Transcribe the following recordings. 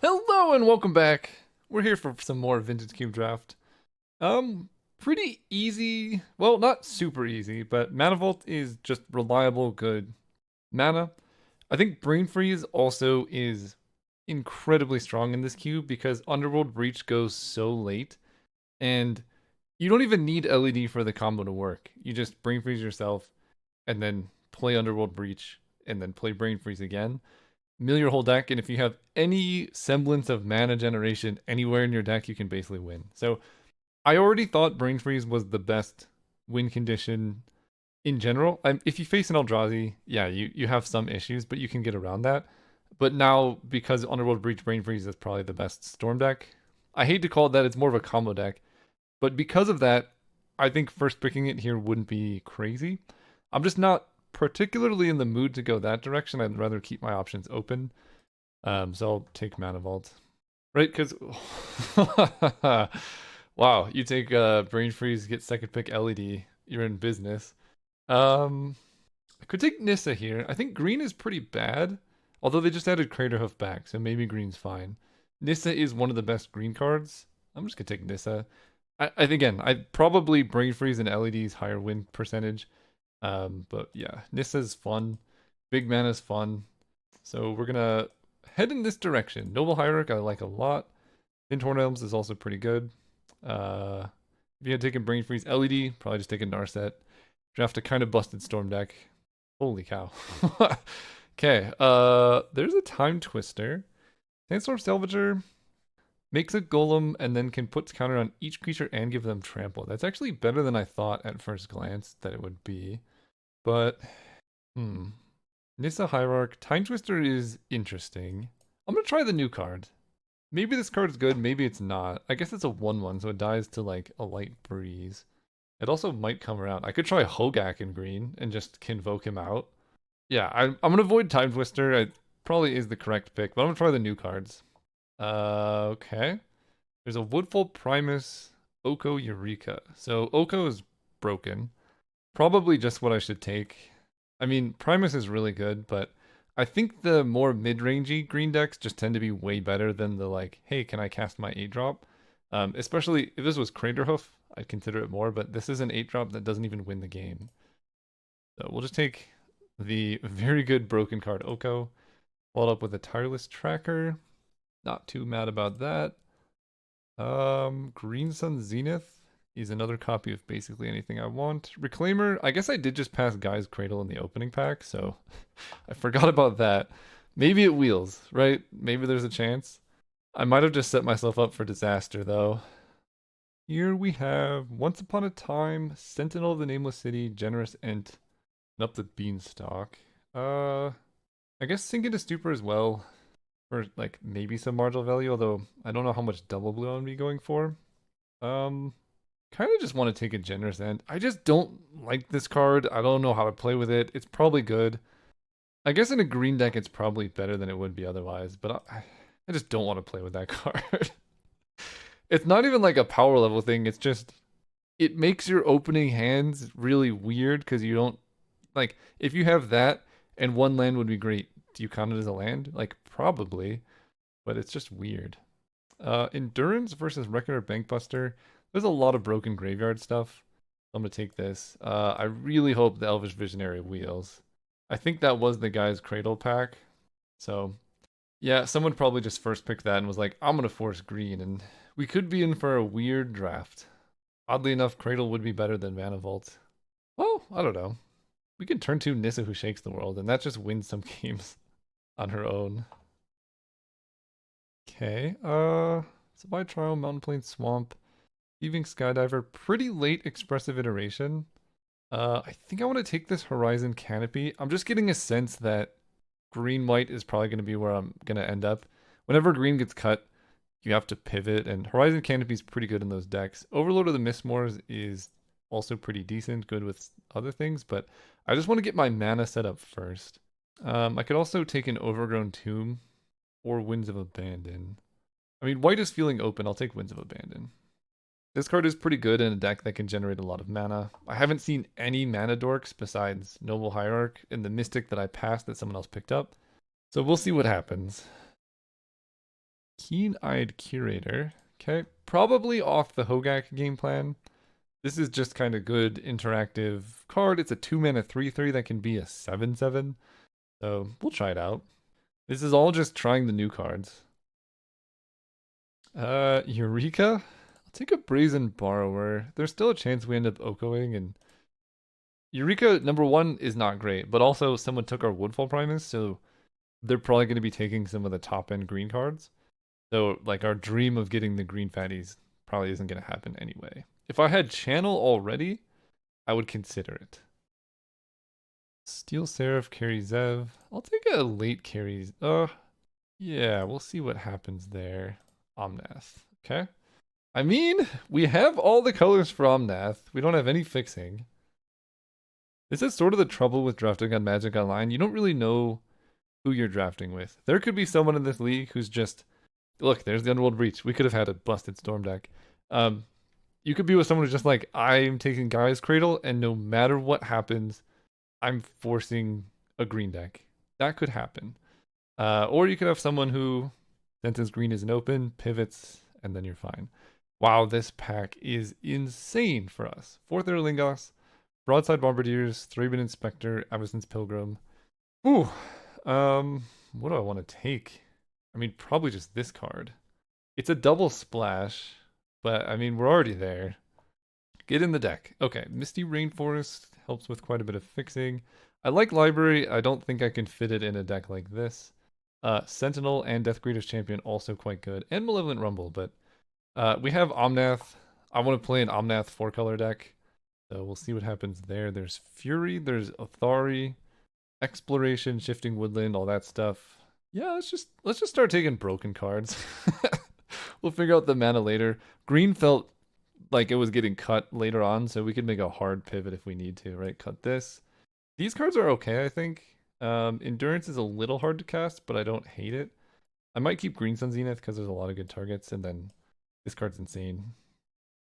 Hello and welcome back. We're here for some more Vintage Cube Draft. Pretty easy. Well, not super easy, but Mana Vault is just reliable, good mana. I think Brain Freeze also is incredibly strong in this cube because Underworld Breach goes so late, and you don't even need LED for the combo to work. You just Brain Freeze yourself, and then play Underworld Breach, and then play Brain Freeze again, mill your whole deck, and if you have any semblance of mana generation anywhere in your deck, you can basically win. So I already thought Brain Freeze was the best win condition in general. If you face an Eldrazi, yeah, you have some issues, but you can get around that. But now, because Underworld Breach Brain Freeze is probably the best Storm deck, I hate to call it that, it's more of a combo deck. But because of that, I think first picking it here wouldn't be crazy. I'm just not particularly in the mood to go that direction. I'd rather keep my options open. So I'll take Mana Vault. Right, because wow, you take Brain Freeze, get second pick LED, you're in business. I could take Nissa here. I think green is pretty bad, although they just added Craterhoof back, so maybe green's fine. Nissa is one of the best green cards. I'm just gonna take Nissa. Again, I'd probably Brain Freeze and LED's higher win percentage. But yeah, Nissa's fun. Big Mana's fun. So we're gonna head in this direction. Noble Hierarch I like a lot. Vintorn Elms is also pretty good. If you had taken Brain Freeze LED, probably just take a Narset. Draft a kind of busted Storm deck. Holy cow. Okay, there's a Time Twister. Sandstorm Salvager makes a golem and then can put counter on each creature and give them trample. That's actually better than I thought at first glance that it would be. But, Nissa Hierarch. Time Twister is interesting. I'm going to try the new card. Maybe this card is good, maybe it's not. I guess it's a 1/1, so it dies to like a light breeze. It also might come around. I could try Hogak in green and just convoke him out. Yeah, I'm going to avoid Time Twister. It probably is the correct pick, but I'm going to try the new cards. Okay. There's a Woodfall Primus, Oko Eureka. So Oko is broken. Probably just what I should take. I mean, Primus is really good, but I think the more mid-rangey green decks just tend to be way better than the like, hey, can I cast my 8-drop? Especially if this was Craterhoof, I'd consider it more, but this is an 8-drop that doesn't even win the game. So we'll just take the very good broken card Oko, followed up with a Tireless Tracker. Not too mad about that. Green Sun Zenith is another copy of basically anything I want. Reclaimer, I guess I did just pass Guy's Cradle in the opening pack, so I forgot about that. Maybe it wheels, right? Maybe there's a chance. I might have just set myself up for disaster, though. Here we have Once Upon a Time, Sentinel of the Nameless City, Generous Ent, and up the Beanstalk. I guess Sink into Stupor as well, for like maybe some marginal value, although I don't know how much double blue I'm gonna be going for. Kind of just want to take a Generous End. I just don't like this card. I don't know how to play with it. It's probably good. I guess in a green deck it's probably better than it would be otherwise, but I just don't want to play with that card. It's not even like a power level thing. It's just, it makes your opening hands really weird because you don't, like, if you have that and one land would be great, do you count it as a land? Like, probably, but it's just weird. Endurance versus Reckoner Bankbuster. There's a lot of broken graveyard stuff. I'm gonna take this. I really hope the Elvish Visionary wheels. I think that was the guy's Cradle pack. So, yeah, someone probably just first picked that and was like, I'm gonna force green, and we could be in for a weird draft. Oddly enough, Cradle would be better than Mana Vault. Well, I don't know. We could turn to Nissa Who Shakes the World, and that just wins some games on her own. Okay, Supply Trial, Mountain Plain Swamp, Thieving Skydiver, pretty late expressive iteration. I think I want to take this Horizon Canopy. I'm just getting a sense that green-white is probably going to be where I'm going to end up. Whenever green gets cut, you have to pivot, and Horizon Canopy is pretty good in those decks. Overlord of the Mistmoors is also pretty decent, good with other things, but I just want to get my mana set up first. I could also take an Overgrown Tomb or Winds of Abandon. I mean, white is feeling open. I'll take Winds of Abandon. This card is pretty good in a deck that can generate a lot of mana. I haven't seen any mana dorks besides Noble Hierarch and the Mystic that I passed that someone else picked up. So we'll see what happens. Keen-Eyed Curator. Okay, probably off the Hogak game plan. This is just kind of good interactive card. It's a 2-mana 3/3 that can be a 7/7. So we'll try it out. This is all just trying the new cards. Eureka? I'll take a Brazen Borrower. There's still a chance we end up Okoing, and Eureka, number one, is not great, but also someone took our Woodfall Primus, so they're probably going to be taking some of the top end green cards. So, like, our dream of getting the green fatties probably isn't going to happen anyway. If I had Channel already, I would consider it. Steel Seraph carry Zev. I'll take a late carry. Yeah, we'll see what happens there. Omnath. Okay. I mean, we have all the colors for Omnath. We don't have any fixing. This is sort of the trouble with drafting on Magic Online. You don't really know who you're drafting with. There could be someone in this league who's just, look, there's the Underworld Breach. We could have had a busted Storm deck. You could be with someone who's just like, I'm taking Gaia's Cradle, and no matter what happens, I'm forcing a green deck. That could happen. Or you could have someone who, since green isn't open, pivots, and then you're fine. Wow, this pack is insane for us. 4th Erlingos, Broadside Bombardiers, Thraben Inspector, Avacyn's Pilgrim. Ooh, what do I want to take? I mean, probably just this card. It's a double splash, but I mean, we're already there. Get in the deck. Okay, Misty Rainforest helps with quite a bit of fixing. I like Library. I don't think I can fit it in a deck like this. Sentinel and Death Greeter's Champion also quite good. And Malevolent Rumble, but we have Omnath. I want to play an Omnath 4-color deck. So we'll see what happens there. There's Fury, there's Athari, Exploration, Shifting Woodland, all that stuff. Yeah, let's just start taking broken cards. We'll figure out the mana later. Green felt like it was getting cut later on, so we could make a hard pivot if we need to, right? Cut this. These cards are okay, I think. Endurance is a little hard to cast, but I don't hate it. I might keep Green Sun Zenith because there's a lot of good targets, and then this card's insane.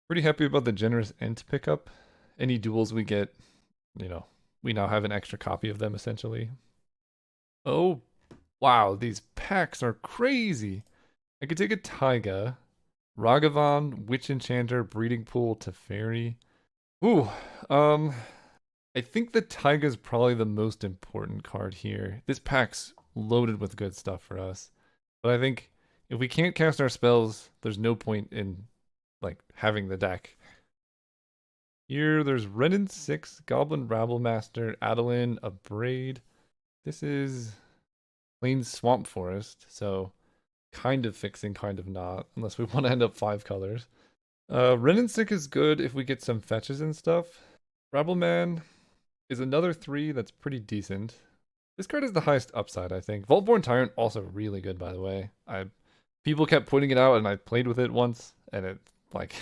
Pretty happy about the generous Ent pickup. Any duels we get, you know, we now have an extra copy of them, essentially. Oh, wow, these packs are crazy. I could take a Taiga, Ragavan, Witch Enchanter, Breeding Pool, Teferi. Ooh, I think the Taiga is probably the most important card here. This pack's loaded with good stuff for us. But I think if we can't cast our spells, there's no point in, like, having the deck. Here, there's Renin 6, Goblin Rabblemaster, Adeline, a Braid. This is plain Swamp Forest, so kind of fixing, kind of not, unless we want to end up 5 colors. Renin 6 is good if we get some fetches and stuff. Rabbleman is another 3 that's pretty decent. This card is the highest upside, I think. Vaultborn Tyrant, also really good, by the way. People kept pointing it out, and I played with it once, and it, like...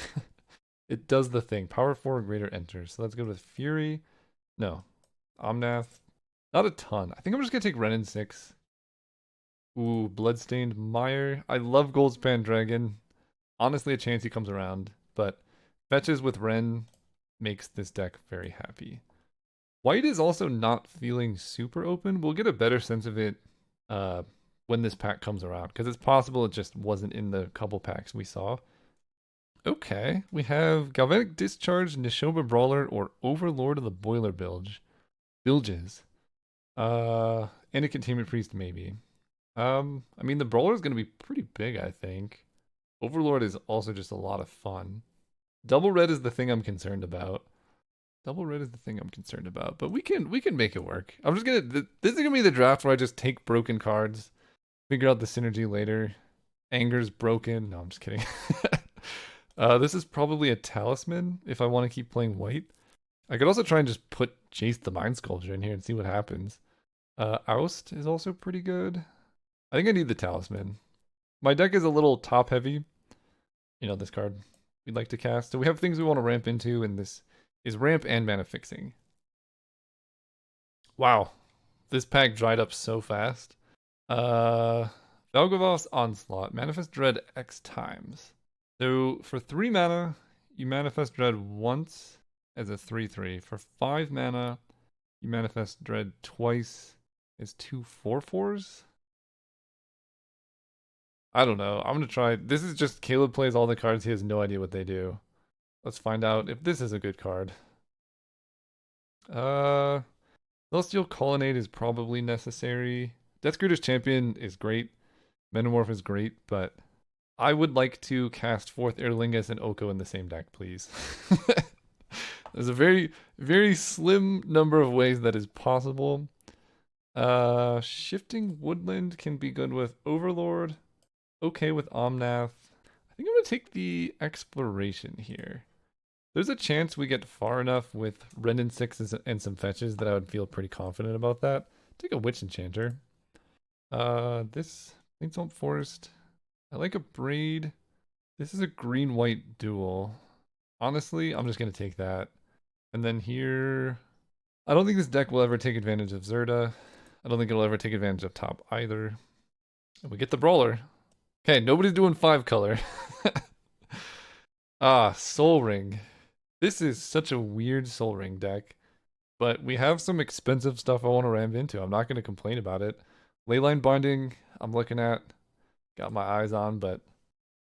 It does the thing. Power 4 greater enters. So let's go with Fury. No. Omnath. Not a ton. I think I'm just going to take Renin 6. Ooh, Bloodstained Mire. I love Goldspan Dragon. Honestly, a chance he comes around. But fetches with Ren makes this deck very happy. White is also not feeling super open. We'll get a better sense of it when this pack comes around. Because it's possible it just wasn't in the couple packs we saw. Okay, we have Galvanic Discharge, Nishoba Brawler, or Overlord of the Boiler Bilges. And a Containment Priest, maybe. I mean, the Brawler is going to be pretty big, I think. Overlord is also just a lot of fun. Double red is the thing I'm concerned about. But we can make it work. I'm just gonna. This is gonna be the draft where I just take broken cards, figure out the synergy later. Anger's broken. No, I'm just kidding. This is probably a Talisman if I want to keep playing white. I could also try and just put Jace the Mind Sculpture in here and see what happens. Oust is also pretty good. I think I need the Talisman. My deck is a little top heavy. You know, this card we'd like to cast. So we have things we want to ramp into, and this is ramp and mana fixing. Wow. This pack dried up so fast. Valgavos Onslaught. Manifest Dread X times. So for 3 mana, you Manifest Dread once as a 3/3. For 5 mana, you Manifest Dread twice as 2 4/4s. I don't know. I'm gonna try. This is just Caleb plays all the cards. He has no idea what they do. Let's find out if this is a good card. Uh, Celestial Colonnade is probably necessary. Death Greeter's Champion is great. Metamorph is great, but I would like to cast fourth Airlingus and Oko in the same deck, please. There's a very, very slim number of ways that is possible. Shifting Woodland can be good with Overlord. Okay with Omnath. I think I'm gonna take the Exploration here. There's a chance we get far enough with Renin 6 and some fetches that I would feel pretty confident about that. Take a Witch Enchanter. This Plainswamp Forest. I like a Braid. This is a green-white duel. Honestly, I'm just gonna take that. And then here, I don't think this deck will ever take advantage of Zerda. I don't think it'll ever take advantage of top either. And we get the Brawler. Okay, nobody's doing 5-color. Soul Ring. This is such a weird Soul Ring deck. But we have some expensive stuff I want to ram into. I'm not going to complain about it. Leyline Binding, I'm looking at. Got my eyes on, but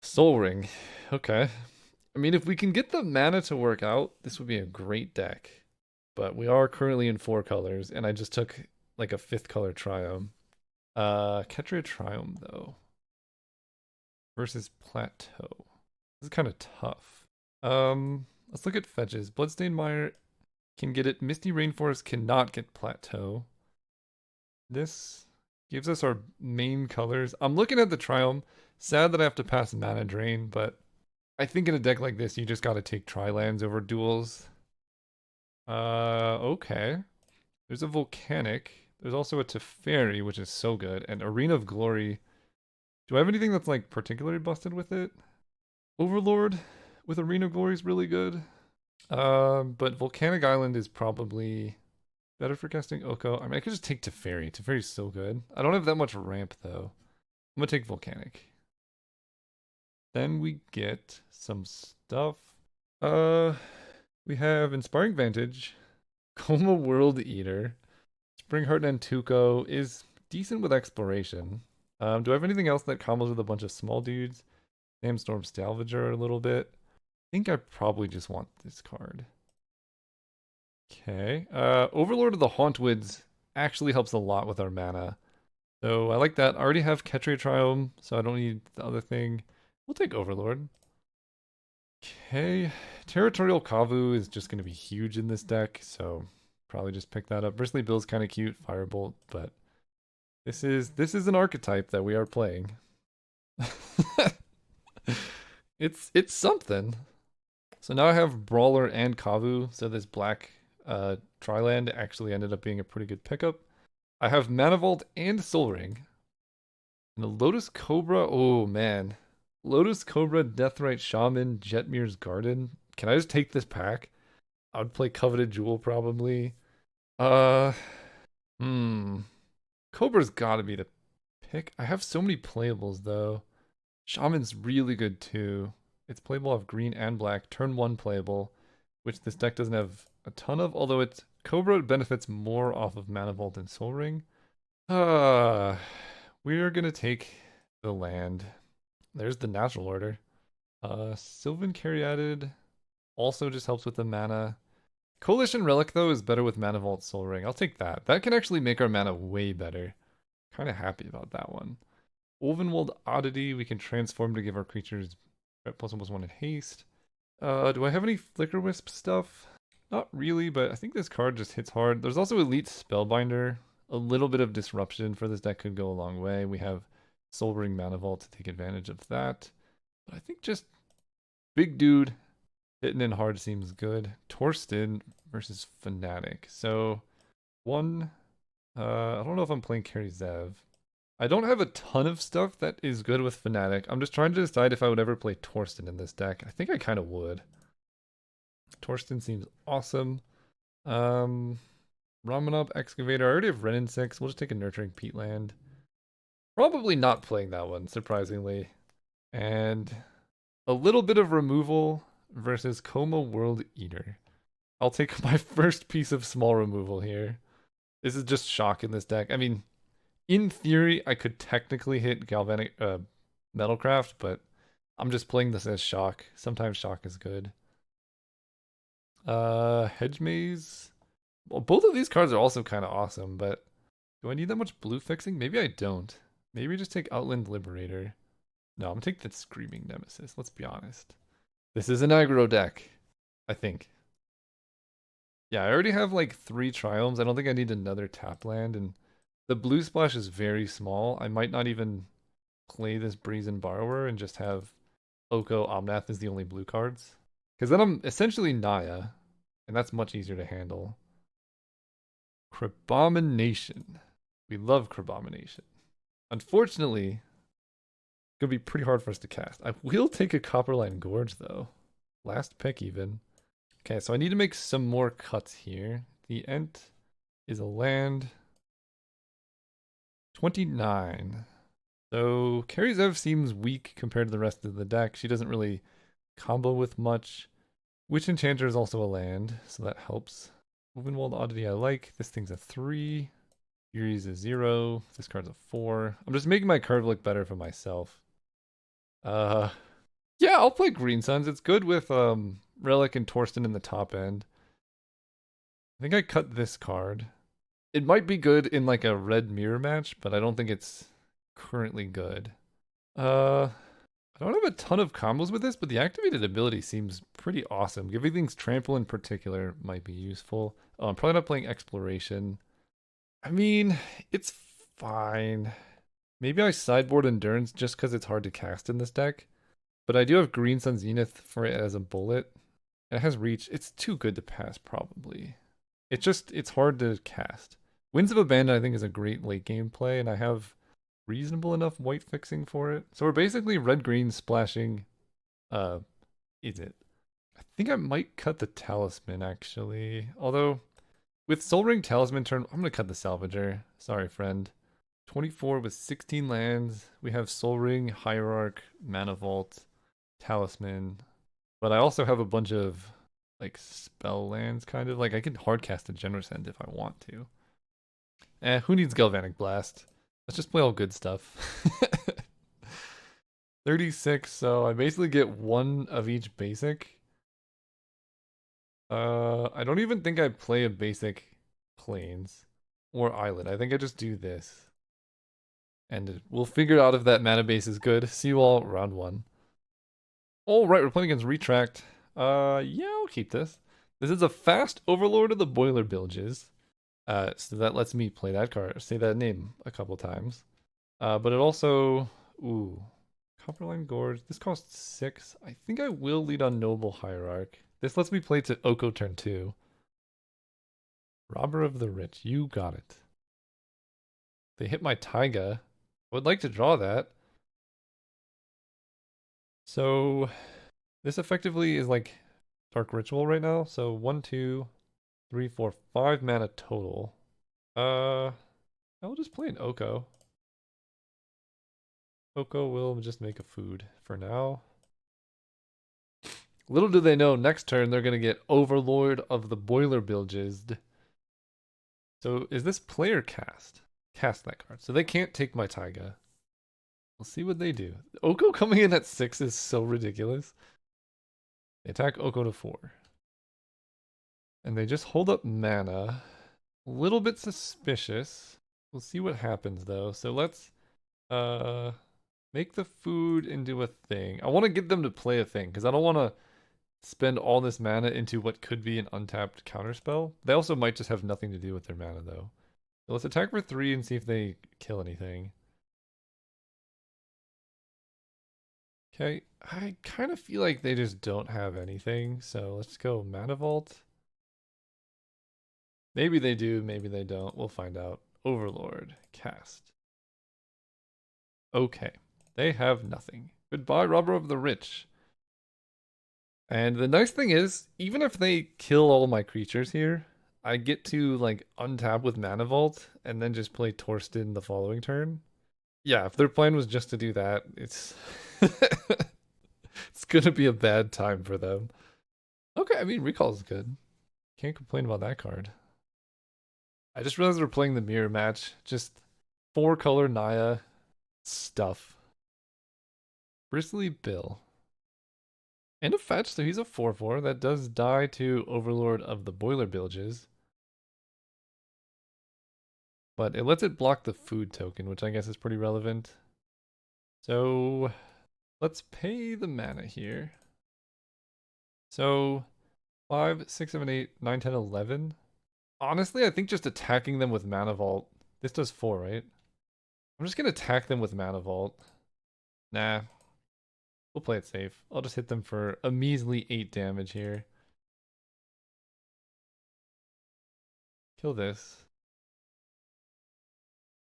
Soul Ring. Okay. I mean, if we can get the mana to work out, this would be a great deck. But we are currently in 4 colors, and I just took like a 5th color Triome. Ketria Triome, though. Versus Plateau. This is kind of tough. Let's look at fetches. Bloodstained Mire can get it. Misty Rainforest cannot get Plateau. This gives us our main colors. I'm looking at the Triome. Sad that I have to pass Mana Drain, but I think in a deck like this, you just gotta take Tri-lands over duels. Okay. There's a Volcanic. There's also a Teferi, which is so good. And Arena of Glory. Do I have anything that's like particularly busted with it? Overlord with Arena of Glory is really good. But Volcanic Island is probably better for casting Oko. I mean, I could just take Teferi. Teferi's so good. I don't have that much ramp, though. I'm gonna take Volcanic. Then we get some stuff. We have Inspiring Vantage, Coma World Eater, Springheart Nantuko is decent with Exploration. Do I have anything else that combos with a bunch of small dudes? Sandstorm Salvager a little bit. I think I probably just want this card. Okay. Overlord of the Hauntwoods actually helps a lot with our mana. So I like that. I already have Ketria Triome, so I don't need the other thing. We'll take Overlord. Okay. Territorial Kavu is just going to be huge in this deck, so probably just pick that up. Bristly Bill's kind of cute, Firebolt, but this is an archetype that we are playing. It's something. So now I have Brawler and Kavu, so this black Tri-land actually ended up being a pretty good pickup. I have Mana Vault and Soul Ring. And the Lotus Cobra, oh man. Lotus Cobra, Deathrite Shaman, Jetmir's Garden. Can I just take this pack? I would play Coveted Jewel probably. Cobra's gotta be the pick. I have so many playables though. Shaman's really good too. It's playable off green and black, turn 1 playable, which this deck doesn't have a ton of, although it's Cobra benefits more off of Mana Vault and Soul Ring. We are gonna take the land. There's the natural order. Sylvan Caryatid also just helps with the mana. Coalition Relic though is better with Mana Vault Soul Ring. I'll take that. That can actually make our mana way better. Kind of happy about that one. Ulvenwald Oddity, we can transform to give our creatures +1/+1 in haste. Do I have any Flicker Wisp stuff? Not really, but I think this card just hits hard. There's also Elite Spellbinder. A little bit of disruption for this deck could go a long way. We have Soul Ring Mana Vault to take advantage of that. But I think just big dude hitting in hard seems good. Torsten versus Fnatic. So one, I don't know if I'm playing Carry Zev. I don't have a ton of stuff that is good with Fnatic. I'm just trying to decide if I would ever play Torsten in this deck. I think I kind of would. Torsten seems awesome. Ramanop Excavator. I already have Renin 6. We'll just take a Nurturing Peatland. Probably not playing that one, surprisingly. And a little bit of removal versus Coma World Eater. I'll take my first piece of small removal here. This is just shock in this deck. I mean, in theory, I could technically hit Galvanic Metalcraft, but I'm just playing this as shock. Sometimes shock is good. Hedge Maze. Well, both of these cards are also kind of awesome, but do I need that much blue fixing? Maybe I don't. Maybe just take Outland Liberator. No, I'm gonna take that Screaming Nemesis. Let's be honest. This is an aggro deck, I think. Yeah, I already have like 3 Triomes. I don't think I need another tap land, and the blue splash is very small. I might not even play this Brazen Borrower and just have Oko Omnath as the only blue cards. Because then I'm essentially Naya, and that's much easier to handle. Crabomination. We love Crabomination. Unfortunately, it's going to be pretty hard for us to cast. I will take a Copperline Gorge, though. Last pick, even. Okay, so I need to make some more cuts here. The Ent is a land. 29. So Karizev seems weak compared to the rest of the deck. She doesn't really combo with much. Witch Enchanter is also a land, so that helps. Moving Walled Oddity I like. This thing's a 3. Yuri's a 0. This card's a 4. I'm just making my curve look better for myself. Yeah, I'll play Green Suns. It's good with Relic and Torsten in the top end. I think I cut this card. It might be good in like a red mirror match, but I don't think it's currently good. I don't have a ton of combos with this, but the activated ability seems pretty awesome. Giving things trample in particular might be useful. Oh, I'm probably not playing Exploration. I mean, it's fine. Maybe I sideboard Endurance just because it's hard to cast in this deck. But I do have Green Sun Zenith for it as a bullet. And it has reach. It's too good to pass, probably. It's hard to cast. Winds of Abandon, I think, is a great late game play, and I have reasonable enough white fixing for it. So we're basically red-green splashing. Is it? I think I might cut the Talisman, actually. Although, with Soul Ring Talisman turn, I'm going to cut the Salvager. Sorry, friend. 24 with 16 lands. We have Soul Ring, Hierarch, Mana Vault, Talisman. But I also have a bunch of like spell lands, kind of. Like I can hardcast a Generous End if I want to. Who needs Galvanic Blast? Let's just play all good stuff. 36, so I basically get one of each basic. I don't even think I play a basic Plains or Island. I think I just do this. And we'll figure out if that mana base is good. See you all round 1. All right, we're playing against Retract. Yeah, I'll keep this. This is a fast Overlord of the Boiler Bilges. So that lets me play that card, say that name a couple times. But it also, ooh, Copperline Gorge. This costs 6. I think I will lead on Noble Hierarch. This lets me play to Oko turn 2. Robber of the Rich, you got it. They hit my Taiga. I would like to draw that. So this effectively is like Dark Ritual right now. So 1, 2, 3, 4, 5 mana total. I will just play an Oko. Oko will just make a food for now. Little do they know, next turn they're going to get Overlord of the Boiler Bilges. So is this player cast? Cast that card. So they can't take my Taiga. We'll see what they do. Oko coming in at 6 is so ridiculous. They attack Oko to 4. And they just hold up mana. A little bit suspicious. We'll see what happens though. So let's make the food into a thing. I want to get them to play a thing because I don't want to spend all this mana into what could be an untapped counterspell. They also might just have nothing to do with their mana though. So let's attack for 3 and see if they kill anything. Okay, I kind of feel like they just don't have anything, so let's go Mana Vault. Maybe they do, maybe they don't. We'll find out. Overlord, cast. Okay, they have nothing. Goodbye, Robber of the Rich. And the nice thing is, even if they kill all my creatures here, I get to like untap with Mana Vault and then just play Torsten the following turn. Yeah, if their plan was just to do that, it's it's gonna be a bad time for them. Okay, I mean Recall is good. Can't complain about that card. I just realized we're playing the mirror match. Just 4-color Naya stuff. Bristly Bill. And a fetch, so he's a 4/4. That does die to Overlord of the Boiler Bilges. But it lets it block the food token, which I guess is pretty relevant. So let's pay the mana here. So 5, 6, 7, 8, 9, 10, 11. Honestly, I think just attacking them with Mana Vault. This does 4, right? I'm just going to attack them with Mana Vault. Nah. We'll play it safe. I'll just hit them for a measly 8 damage here. Kill this.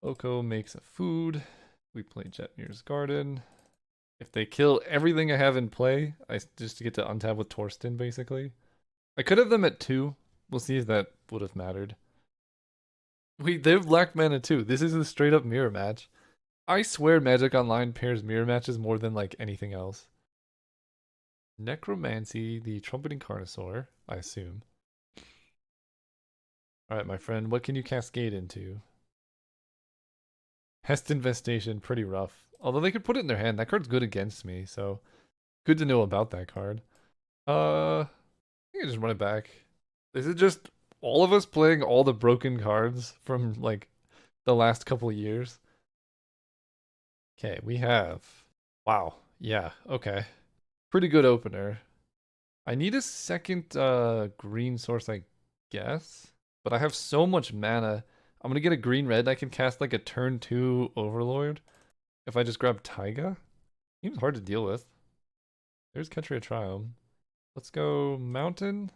Oko makes a food. We play Jetmir's Garden. If they kill everything I have in play, I just get to untap with Torsten, basically. I could have them at 2. We'll see if that would have mattered. They've lacked mana too. This is a straight up mirror match. I swear Magic Online pairs mirror matches more than like anything else. Necromancy, the Trumpeting Carnosaur, I assume. Alright, my friend, what can you cascade into? Pest Infestation, pretty rough. Although they could put it in their hand. That card's good against me, so good to know about that card. I think I just run it back. This is just all of us playing all the broken cards from like the last couple of years. Okay, we have. Wow. Yeah, okay. Pretty good opener. I need a second green source, I guess. But I have so much mana. I'm gonna get a green red. I can cast like a turn 2 Overlord. If I just grab Taiga. Seems hard to deal with. There's Ketria Triome. Let's go Mountain.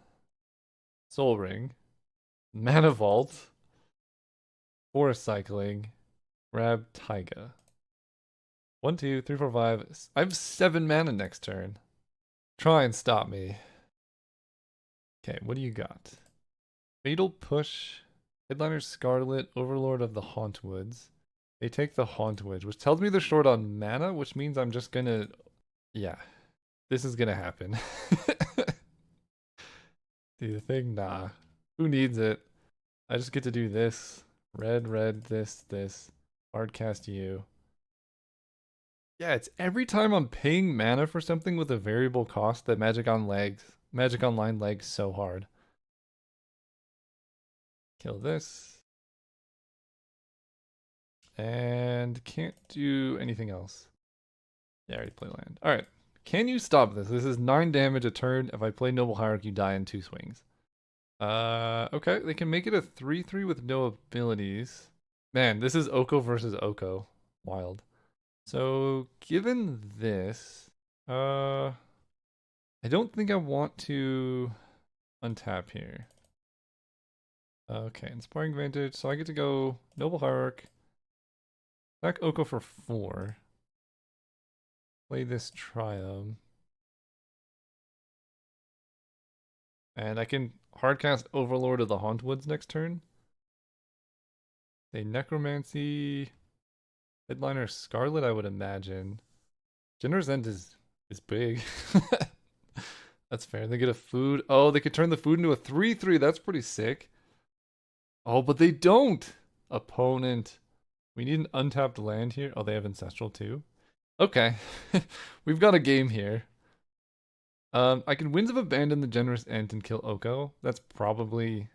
Soul Ring. Mana Vault. Forest Cycling. Grab Taiga. 1, 2, 3, 4, 5. I have 7 mana next turn. Try and stop me. Okay, what do you got? Fatal Push. Headliner Scarlet. Overlord of the Hauntwoods. They take the Hauntwoods, which tells me they're short on mana, which means I'm just gonna... Yeah. This is gonna happen. Do the thing? Nah. Who needs it? I just get to do this. Red, red, this. Hardcast you. Yeah, it's every time I'm paying mana for something with a variable cost that Magic Online lags so hard. Kill this. And can't do anything else. Yeah, I already play land. Alright. Can you stop this? This is 9 damage a turn. If I play Noble Hierarch, you die in 2 swings. Okay. They can make it a 3/3 with no abilities. Man, this is Oko versus Oko. Wild. So, given this, I don't think I want to untap here. Okay, Inspiring Vantage. So I get to go Noble Hierarch. Back Oko for 4. Play this Triumph. And I can hardcast Overlord of the Hauntwoods next turn. They Necromancy. Headliner Scarlet, I would imagine. Jenner's End is big. That's fair. They get a food. Oh, they could turn the food into a 3/3. That's pretty sick. Oh, but they don't. Opponent. We need an untapped land here. Oh, they have Ancestral too. Okay. We've got a game here. I can Winds of Abandon the Generous Ent and kill Oko. That's probably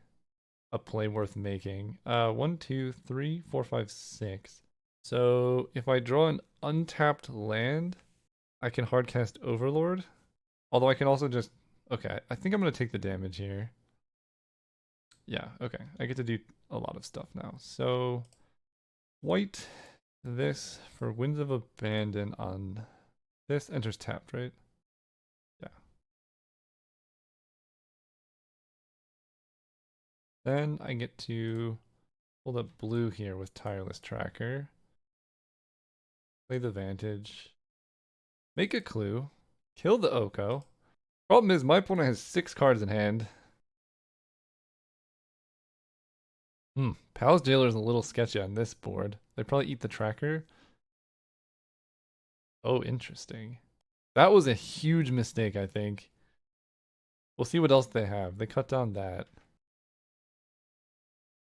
a play worth making. 1, 2, 3, 4, 5, 6. So if I draw an untapped land, I can hardcast Overlord. Although I can also just... Okay, I think I'm going to take the damage here. Yeah, okay. I get to do a lot of stuff now. So, white, this for Winds of Abandon on this. Enters tapped, right? Yeah. Then I get to hold up blue here with Tireless Tracker. Play the Vantage. Make a clue. Kill the Oko. Problem is, my opponent has 6 cards in hand. Pal's Jailer is a little sketchy on this board. They probably eat the tracker. Oh, interesting. That was a huge mistake, I think. We'll see what else they have. They cut down that.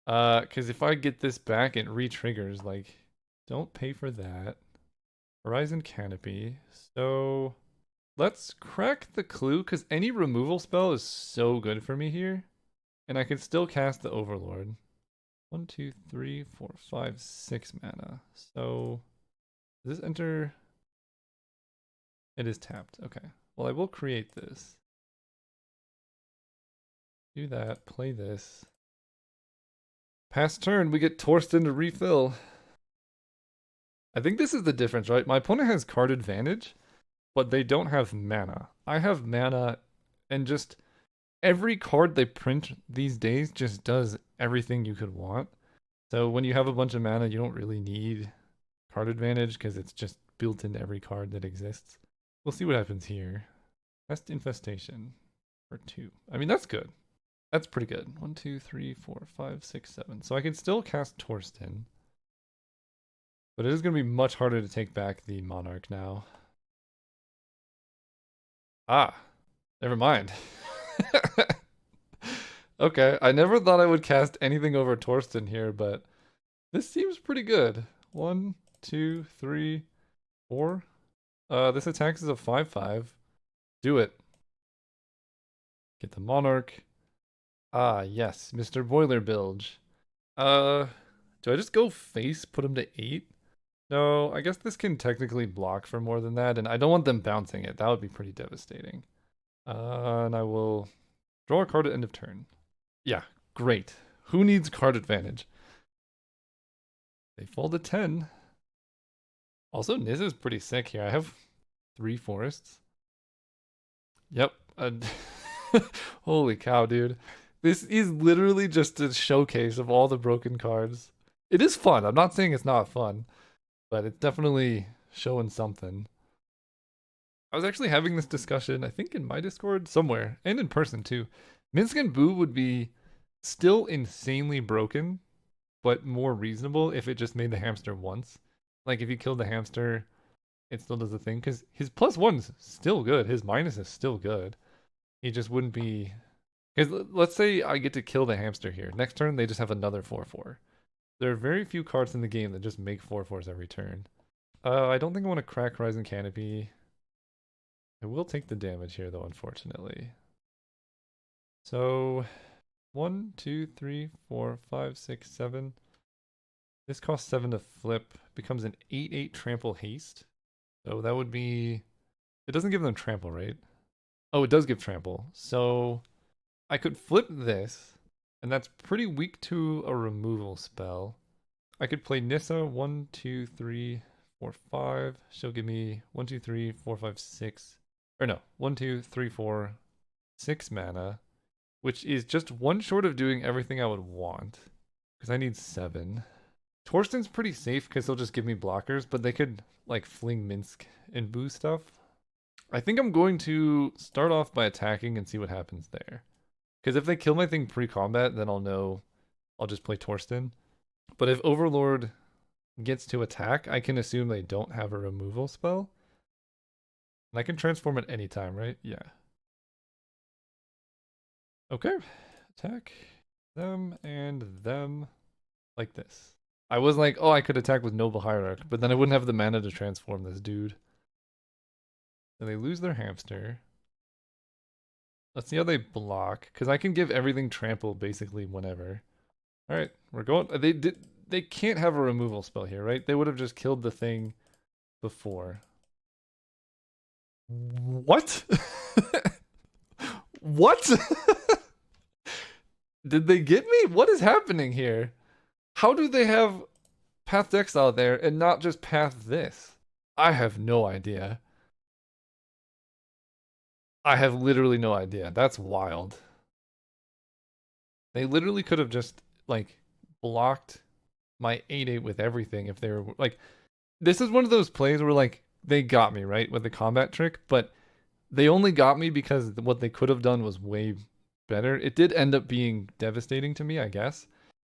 Because if I get this back, it re-triggers. Like, don't pay for that. Horizon Canopy. So let's crack the clue because any removal spell is so good for me here. And I can still cast the Overlord. 1, 2, 3, 4, 5, 6 mana. So does this enter? It is tapped. Okay. Well, I will create this. Do that. Play this. Pass turn. We get Torsten to refill. I think this is the difference, right? My opponent has card advantage, but they don't have mana. I have mana, and just every card they print these days just does everything you could want. So when you have a bunch of mana, you don't really need card advantage because it's just built into every card that exists. We'll see what happens here. Pest Infestation for 2. I mean, that's good. That's pretty good. 1, 2, 3, 4, 5, 6, 7. So I can still cast Torsten. But it is going to be much harder to take back the Monarch now. Ah, never mind. Okay, I never thought I would cast anything over Torsten here, but this seems pretty good. 1, 2, 3, 4. This attacks is a 5/5. Do it. Get the Monarch. Ah, yes, Mr. Boiler Bilge. Do I just go face, put him to 8? No, I guess this can technically block for more than that, and I don't want them bouncing it. That would be pretty devastating. And I will draw a card at end of turn. Yeah, great. Who needs card advantage? They fall to 10. Also, Niz is pretty sick here. I have 3 forests. Yep. Holy cow, dude. This is literally just a showcase of all the broken cards. It is fun. I'm not saying it's not fun, but it's definitely showing something. I was actually having this discussion, I think in my Discord somewhere, and in person too. Minsk and Boo would be still insanely broken, but more reasonable if it just made the hamster once. Like if you killed the hamster, it still does the thing, because his +1's still good. His minus is still good. He just wouldn't be... Because let's say I get to kill the hamster here. Next turn, they just have another 4/4. There are very few cards in the game that just make 4/4s every turn. I don't think I want to crack Horizon Canopy. I will take the damage here, though, unfortunately. So, 1, 2, 3, 4, 5, 6, 7. This costs 7 to flip. Becomes an 8/8 trample haste. So that would be... It doesn't give them trample, right? Oh, it does give trample. So I could flip this, and that's pretty weak to a removal spell. I could play Nissa 1, 2, 3, 4, 5. She'll give me 1, 2, 3, 4, 5, 6. Or no, 1, 2, 3, 4, 6 mana, which is just one short of doing everything I would want. Because I need 7. Torsten's pretty safe because he'll just give me blockers, but they could like fling Minsk and Boo stuff. I think I'm going to start off by attacking and see what happens there. Because if they kill my thing pre-combat, then I'll know I'll just play Torsten. But if Overlord gets to attack, I can assume they don't have a removal spell. And I can transform at any time, right? Yeah. Okay. Attack them and them like this. I was like, oh, I could attack with Noble Hierarch, but then I wouldn't have the mana to transform this dude. And they lose their hamster. Let's see how they block, because I can give everything trample basically whenever. All right, we're going. They can't have a removal spell here, right? They would have just killed the thing before. What? What? Did they get me? What is happening here? How do they have Path to Exile there and not just Path this? I have no idea. I have literally no idea. That's wild. They literally could have just, like, blocked my 8/8 with everything if they were, like... This is one of those plays where, like, they got me, right, with the combat trick, but they only got me because what they could have done was way better. It did end up being devastating to me, I guess.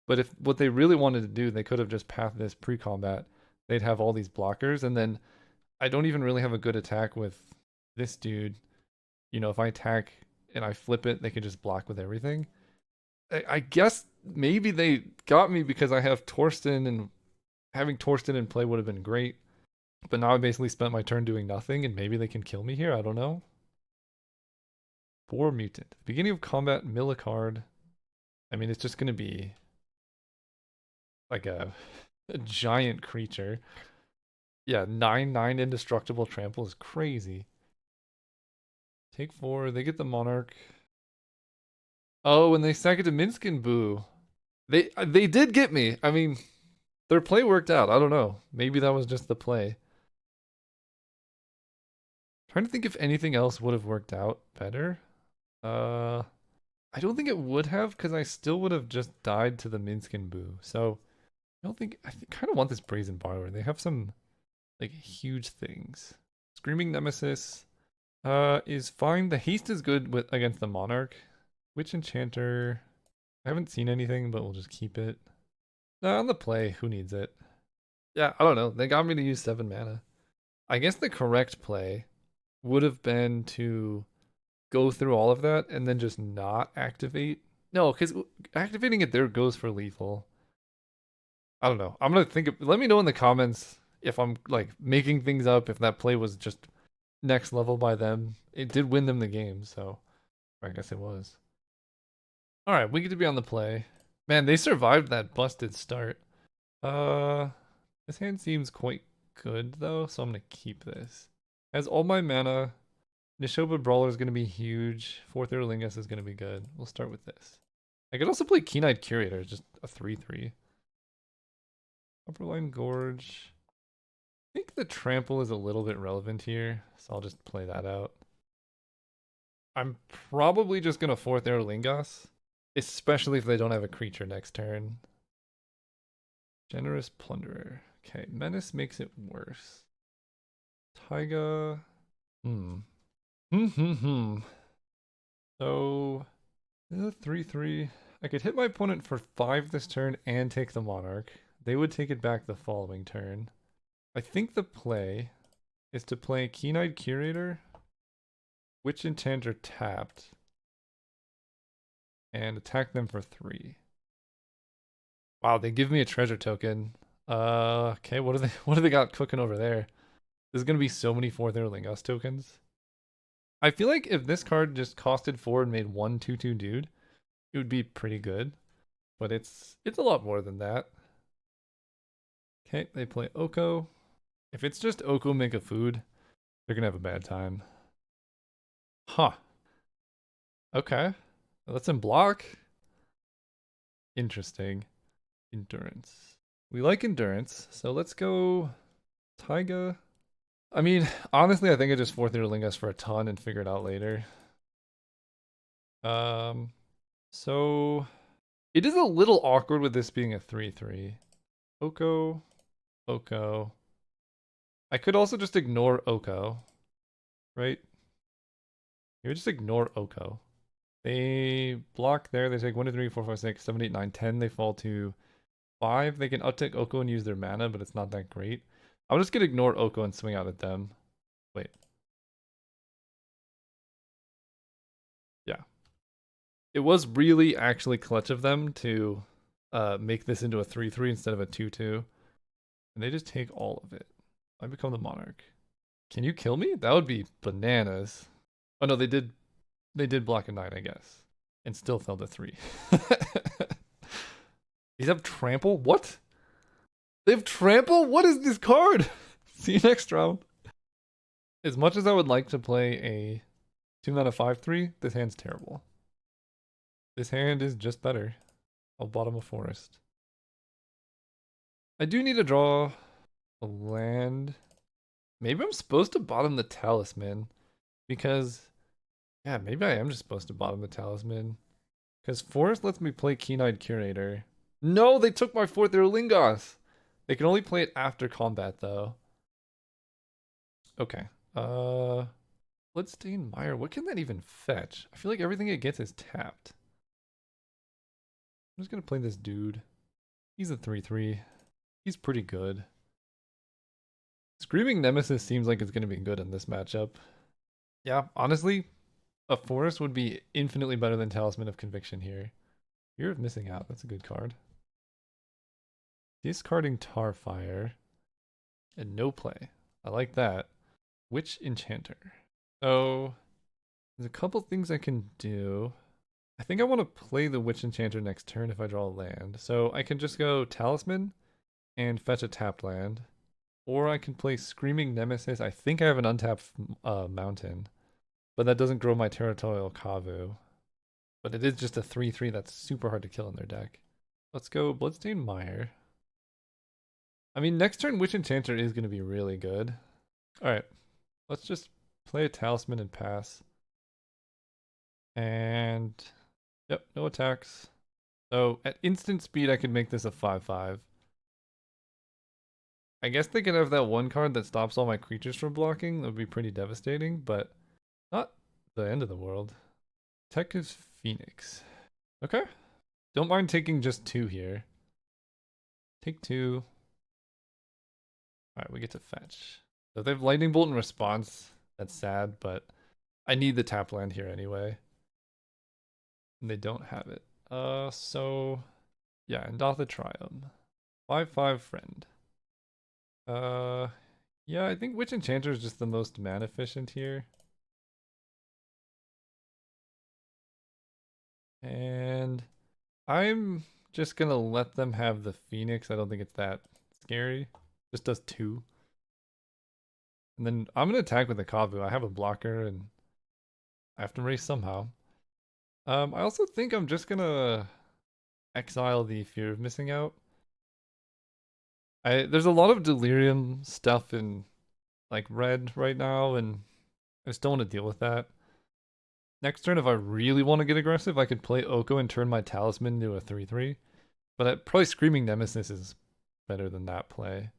But if what they really wanted to do, they could have just pathed this pre-combat. They'd have all these blockers, and then I don't even really have a good attack with this dude. You know, if I attack and I flip it, they could just block with everything. I guess maybe they got me because I have Torsten, and having Torsten in play would have been great. But now I basically spent my turn doing nothing, and maybe they can kill me here. I don't know. 4 mutant. Beginning of combat, mill a card. I mean, it's just gonna be like a giant creature. Yeah, 9/9 indestructible trample is crazy. Take 4. They get the monarch. Oh, and they sack it to Minskin. Boo. They did get me. I mean, their play worked out. I don't know. Maybe that was just the play. Trying to think if anything else would have worked out better. Uh, I don't think it would have because I still would have just died to the Minskin Boo. So I don't think kind of want this Brazen Borrower. They have some like huge things. Screaming Nemesis is fine. The haste is good with against the Monarch. Witch Enchanter. I haven't seen anything, but we'll just keep it. No, on the play, who needs it? Yeah, I don't know. They got me to use 7 mana. I guess the correct play would have been to go through all of that and then just not activate. No, because activating it there goes for lethal. I don't know. I'm gonna think of, let me know in the comments if I'm like making things up, if that play was just next level by them. It did win them the game, so I guess it was. Alright, we get to be on the play. Man, they survived that busted start. This hand seems quite good though, so I'm gonna keep this. Has all my mana. Nishoba Brawler is gonna be huge. Fourth Erlingus is gonna be good. We'll start with this. I could also play Keen-Eyed Curator, just a 3/3. Upperline Gorge. I think the trample is a little bit relevant here, so I'll just play that out. I'm probably just gonna fourth Erlingus, especially if they don't have a creature next turn. Generous Plunderer. Okay, Menace makes it worse. Taiga. So, this is a 3/3. I could hit my opponent for 5 this turn and take the Monarch. They would take it back the following turn. I think the play is to play Keen-Eyed Curator, Witch Enchanter tapped, and attack them for 3. Wow, they give me a treasure token. Okay, what do they got cooking over there? There's gonna be so many 4th Erlingus tokens. I feel like if this card just costed 4 and made 1/2/2 dude, it would be pretty good. But it's a lot more than that. Okay, they play Oko. If it's just Oko make a food, they're gonna have a bad time. Huh. Okay. Let's in block. Interesting. Endurance. We like endurance, so let's go Taiga. I mean, honestly, I think I just 4th Erlingus for a ton and figure it out later. So it is a little awkward with this being a 3/3. Oko, Oko. I could also just ignore Oko, right? You would just ignore Oko. They block there. They take 1, 2, 3, 4, 5, 6, 7, 8, 9, 10. They fall to 5. They can uptick Oko and use their mana, but it's not that great. I'm just gonna ignore Oko and swing out at them. Wait. Yeah. It was really actually clutch of them to make this into a 3/3 instead of a 2/2. And they just take all of it. I become the Monarch. Can you kill me? That would be bananas. Oh no, they did block a 9, I guess. And still fell to 3. These have trample? What? They have trample? What is this card? See you next round. As much as I would like to play a 2-mana 5/3, this hand's terrible. This hand is just better. I'll bottom a forest. I do need to draw a land. Maybe I'm supposed to bottom the talisman. Because, yeah, maybe I am just supposed to bottom the talisman. Because forest lets me play Keen-Eyed Curator. No, they took my 4th Erlingus. They can only play it after combat, though. Okay. Bloodstain Mire. What can that even fetch? I feel like everything it gets is tapped. I'm just gonna play this dude. He's a 3/3. He's pretty good. Screaming Nemesis seems like it's gonna be good in this matchup. Yeah, honestly, a forest would be infinitely better than Talisman of Conviction here. Fear of Missing Out. That's a good card. Discarding Tarfire. And no play. I like that. Witch Enchanter. So there's a couple things I can do. I think I want to play the Witch Enchanter next turn if I draw a land. So I can just go Talisman and fetch a tapped land. Or I can play Screaming Nemesis. I think I have an untapped mountain. But that doesn't grow my Territorial Kavu. But it is just a 3/3 that's super hard to kill in their deck. Let's go Bloodstained Mire. I mean, next turn Witch Enchanter is going to be really good. Alright, let's just play a Talisman and pass. And, yep, no attacks. So at instant speed, I could make this a 5/5. I guess they could have that one card that stops all my creatures from blocking. That would be pretty devastating, but not the end of the world. Tech is Phoenix. Okay. Don't mind taking just 2 here. Take 2. Alright, we get to fetch. So if they have Lightning Bolt in response, that's sad, but I need the tap land here anyway. And they don't have it. So yeah, Endotha Triumph. 5/5 friend. Yeah, I think Witch Enchanter is just the most mana efficient here. And I'm just gonna let them have the Phoenix. I don't think it's that scary. Just does 2. And then I'm gonna attack with the Kavu. I have a blocker and I have to race somehow. I also think I'm just gonna exile the Fear of Missing Out. There's a lot of delirium stuff in like red right now, and I just don't want to deal with that. Next turn, if I really want to get aggressive, I could play Oko and turn my Talisman into a 3/3. But probably Screaming Nemesis is better than that play.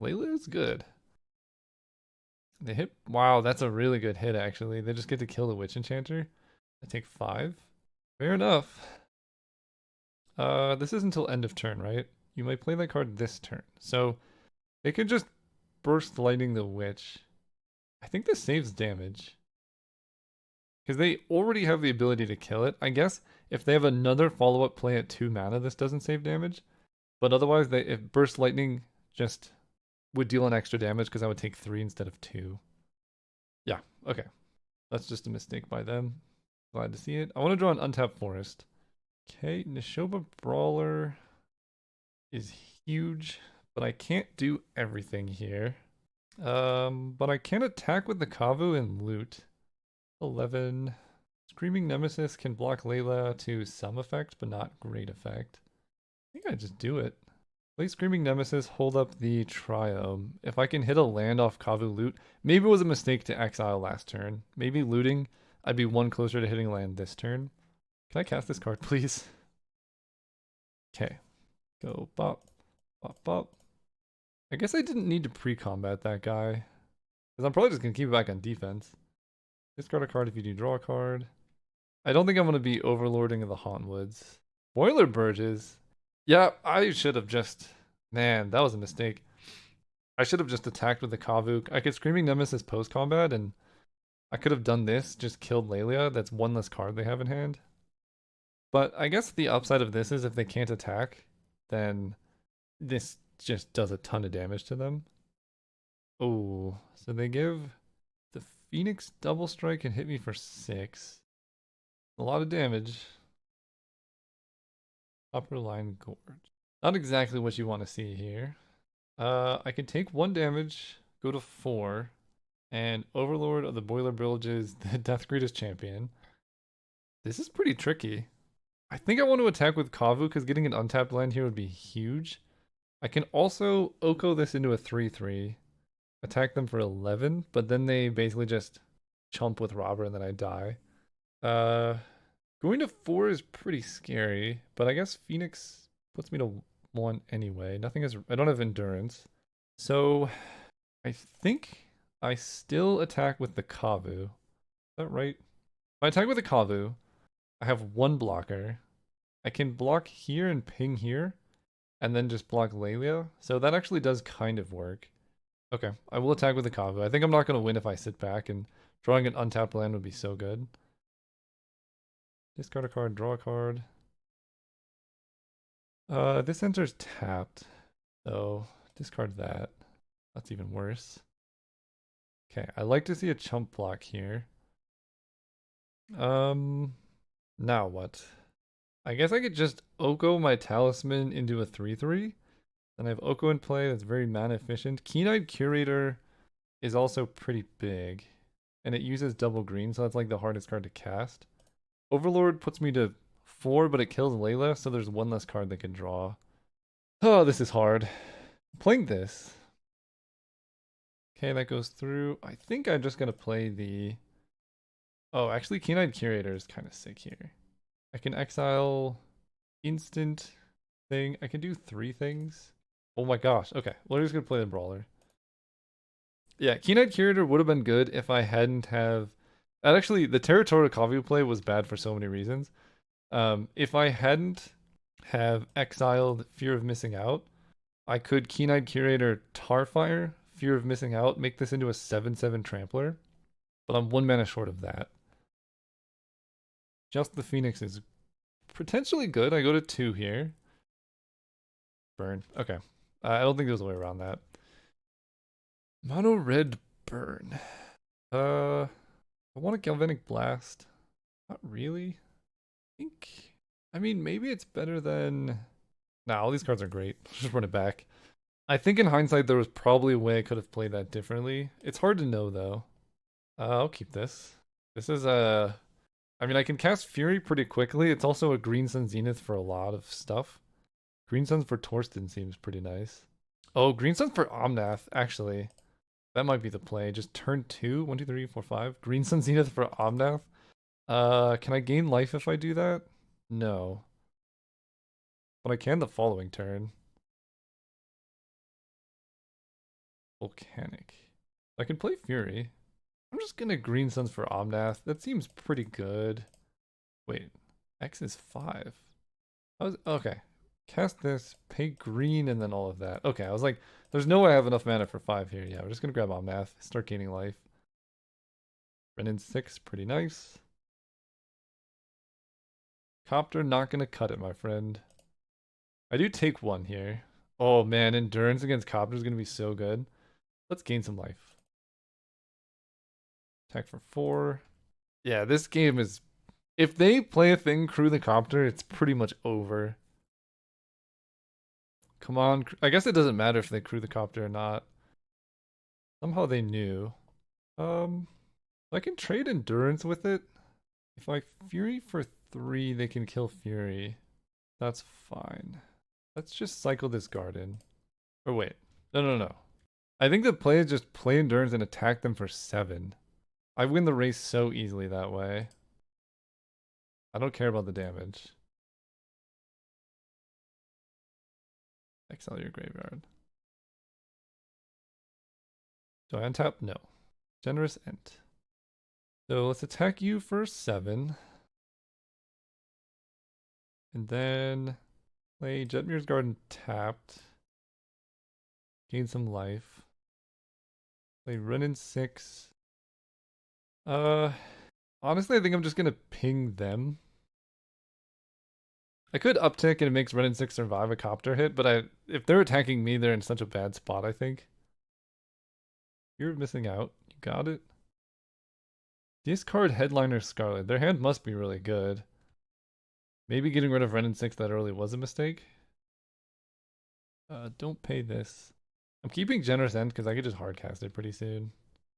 Layla is good. They hit. Wow, that's a really good hit, actually. They just get to kill the Witch Enchanter. I take 5. Fair enough. This is until end of turn, right? You might play that card this turn. So they could just burst lightning the Witch. I think this saves damage. Because they already have the ability to kill it. I guess if they have another follow-up play at 2 mana, this doesn't save damage. But otherwise, if Burst Lightning just would deal an extra damage because I would take 3 instead of 2. Yeah, okay. That's just a mistake by them. Glad to see it. I want to draw an untapped forest. Okay, Nishoba Brawler is huge, but I can't do everything here. But I can attack with the Kavu and loot. 11. Screaming Nemesis can block Layla to some effect, but not great effect. I think I just do it. Play Screaming Nemesis, hold up the Triome. If I can hit a land off Kavu loot, maybe it was a mistake to exile last turn. Maybe looting, I'd be 1 closer to hitting land this turn. Can I cast this card, please? Okay. Go bop, bop, bop. I guess I didn't need to pre-combat that guy. Because I'm probably just going to keep it back on defense. Discard a card if you do draw a card. I don't think I'm going to be overlording of the Hauntwoods. Boiler Burges. Yeah, I should have just... Man, that was a mistake. I should have just attacked with the Kavuk. I could Screaming Nemesis post-combat, and I could have done this, just killed Lelia. That's 1 less card they have in hand. But I guess the upside of this is if they can't attack, then this just does a ton of damage to them. Oh, so they give the Phoenix double strike and hit me for 6. A lot of damage. Upper line gorge. Not exactly what you want to see here. I can take 1 damage, go to 4, and Overlord of the Boiler Villages, the Death Greatest Champion. This is pretty tricky. I think I want to attack with Kavu because getting an untapped land here would be huge. I can also Oko this into a 3/3, attack them for 11, but then they basically just chump with Robber and then I die. Going to 4 is pretty scary, but I guess Phoenix puts me to 1 anyway. Nothing is. I don't have endurance. So I think I still attack with the Kavu. Is that right? If I attack with the Kavu, I have 1 blocker. I can block here and ping here, and then just block Lelia. So that actually does kind of work. Okay, I will attack with the Kavu. I think I'm not going to win if I sit back, and drawing an untapped land would be so good. Discard a card, draw a card. This enters tapped, so discard that. That's even worse. Okay, I like to see a chump block here. Um, now what? I guess I could just Oko my talisman into a 3/3. Then I have Oko in play that's very mana efficient. Keen-Eyed Curator is also pretty big. And it uses double green, so that's like the hardest card to cast. Overlord puts me to 4, but it kills Layla, so there's one less card they can draw. Oh, this is hard. Playing this. Okay, that goes through. I think I'm just gonna play the... Oh, actually, Keen-Eyed Curator is kind of sick here. I can exile instant thing. I can do 3 things. Oh my gosh. Okay, we're just gonna play the Brawler. Yeah, Keen-Eyed Curator would have been good if I hadn't have... And actually, the Territorial Coffee play was bad for so many reasons. If I hadn't have exiled Fear of Missing Out, I could Keen-Eyed Curator Tarfire, Fear of Missing Out, make this into a 7/7 Trampler, but I'm 1 mana short of that. Just the Phoenix is potentially good. I go to 2 here. Burn. Okay. I don't think there's a way around that. Mono red burn. I want a Galvanic Blast. Not really. Think. I mean, maybe it's better than. Nah, all these cards are great. Just run it back. I think in hindsight, there was probably a way I could have played that differently. It's hard to know, though. I'll keep this. This is a... I mean, I can cast Fury pretty quickly. It's also a Green Sun Zenith for a lot of stuff. Green Suns for Torsten seems pretty nice. Oh, Green Suns for Omnath, actually. That might be the play. Just turn 2, 1, 2, 3, 4, 5. Green Sun Zenith for Omnath. Can I gain life if I do that? No. But I can the following turn. Volcanic. I can play Fury. I'm just gonna Green Suns for Omnath. That seems pretty good. Wait, X is 5. Okay. Cast this, pay green, and then all of that. Okay, I was like, there's no way I have enough mana for 5 here. Yeah, we're just gonna grab Omnath, start gaining life. Renin 6, pretty nice. Copter, not gonna cut it, my friend. I do take 1 here. Oh man, Endurance against Copter is gonna be so good. Let's gain some life. Attack for 4. Yeah, this game is... If they play a thing, Crew the Copter, it's pretty much over. Come on. I guess it doesn't matter if they Crew the Copter or not. Somehow they knew. I can trade Endurance with it. If I Fury for 3, they can kill Fury. That's fine. Let's just cycle this Garden. Or wait. No. I think the play is just play Endurance and attack them for 7. I win the race so easily that way. I don't care about the damage. Exile your graveyard. Do I untap? No. Generous Ent. So let's attack you for 7. And then play Jetmir's Garden tapped. Gain some life. Play Renin 6. Honestly, I think I'm just gonna ping them. I could uptick and it makes Renin 6 survive a Copter hit, but if they're attacking me, they're in such a bad spot, I think. You're missing out. You got it. Discard Headliner Scarlet. Their hand must be really good. Maybe getting rid of Renin 6 that early was a mistake. Don't pay this. I'm keeping Generous End because I could just hardcast it pretty soon.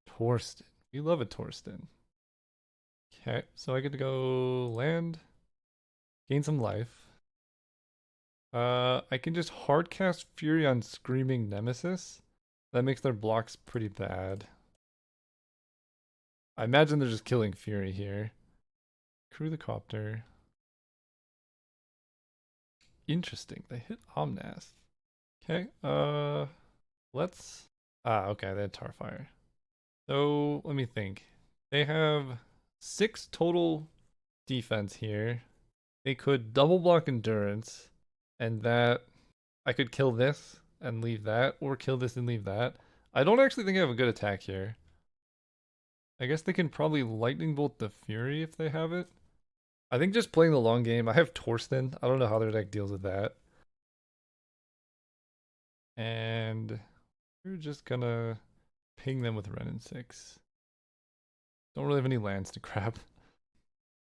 Torsten. We love a Torsten. Okay, so I get to go land. Gain some life. I can just hardcast Fury on Screaming Nemesis. That makes their blocks pretty bad. I imagine they're just killing Fury here. Crew the Copter. Interesting. They hit Omnath. Okay, let's... okay, they had Tarfire. So, let me think. They have 6 total defense here. They could double block Endurance, and that... I could kill this and leave that, or kill this and leave that. I don't actually think I have a good attack here. I guess they can probably Lightning Bolt the Fury if they have it. I think just playing the long game. I have Torsten. I don't know how their deck deals with that. And We're just gonna ping them with Ren and 6. Don't really have any lands to grab.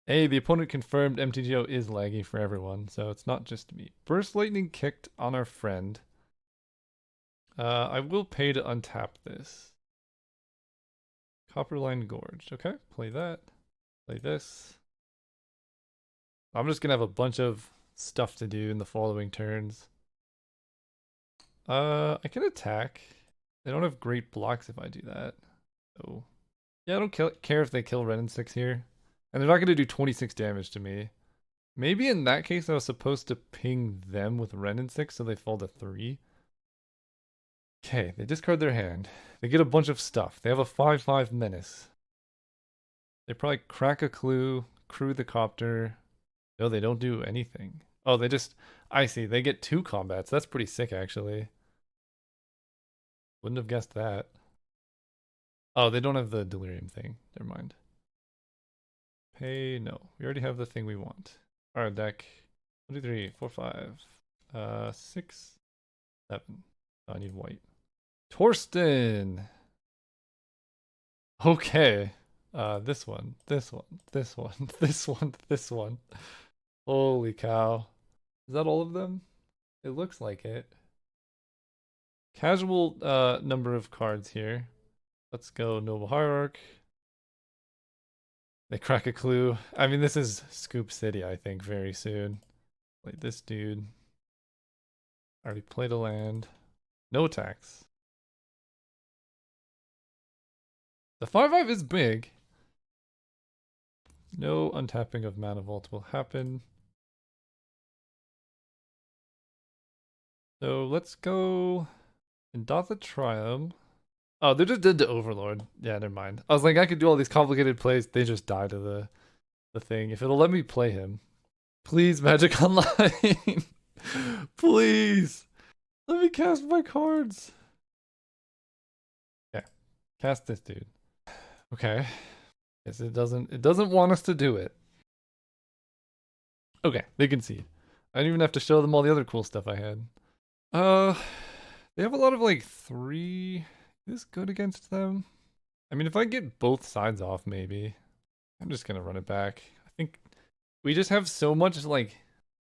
Hey, the opponent confirmed MTGO is laggy for everyone, so it's not just me. Burst Lightning kicked on our friend. I will pay to untap this. Copperline Gorge. Okay, play that. Play this. I'm just gonna have a bunch of stuff to do in the following turns. I can attack. They don't have great blocks if I do that. So yeah, I don't care if they kill Ren and 6 here. And they're not gonna do 26 damage to me. Maybe in that case I was supposed to ping them with Ren and 6 so they fall to 3. Okay, they discard their hand. They get a bunch of stuff. They have a 5/5 menace. They probably crack a clue, crew the copter. No, they don't do anything. Oh, they just... I see. They get 2 combats. That's pretty sick, actually. Wouldn't have guessed that. Oh, they don't have the delirium thing. Never mind. Pay... No. We already have the thing we want. Our deck. 1, 2, 3, 4, 5. 6, 7. Oh, I need white. Torsten! Okay. This one, this one, this one, this one, this one. Holy cow. Is that all of them? It looks like it. Casual number of cards here. Let's go Noble Hierarch. They crack a clue. I mean, this is Scoop City, I think, very soon. Play this dude. Already played a land. No attacks. The 5/5 is big. No untapping of Mana Vault will happen. So let's go Indotha Triumph. Oh, they just did the Overlord. Yeah, never mind. I was like, I could do all these complicated plays. They just die to the thing. If it'll let me play him. Please, Magic Online. Please. Let me cast my cards. Yeah. Cast this dude. Okay. Yes, it doesn't want us to do it. Okay, they can see. I didn't even have to show them all the other cool stuff I had. They have a lot of like 3. Is this good against them? I mean, if I get both sides off, maybe. I'm just gonna run it back. I think we just have so much like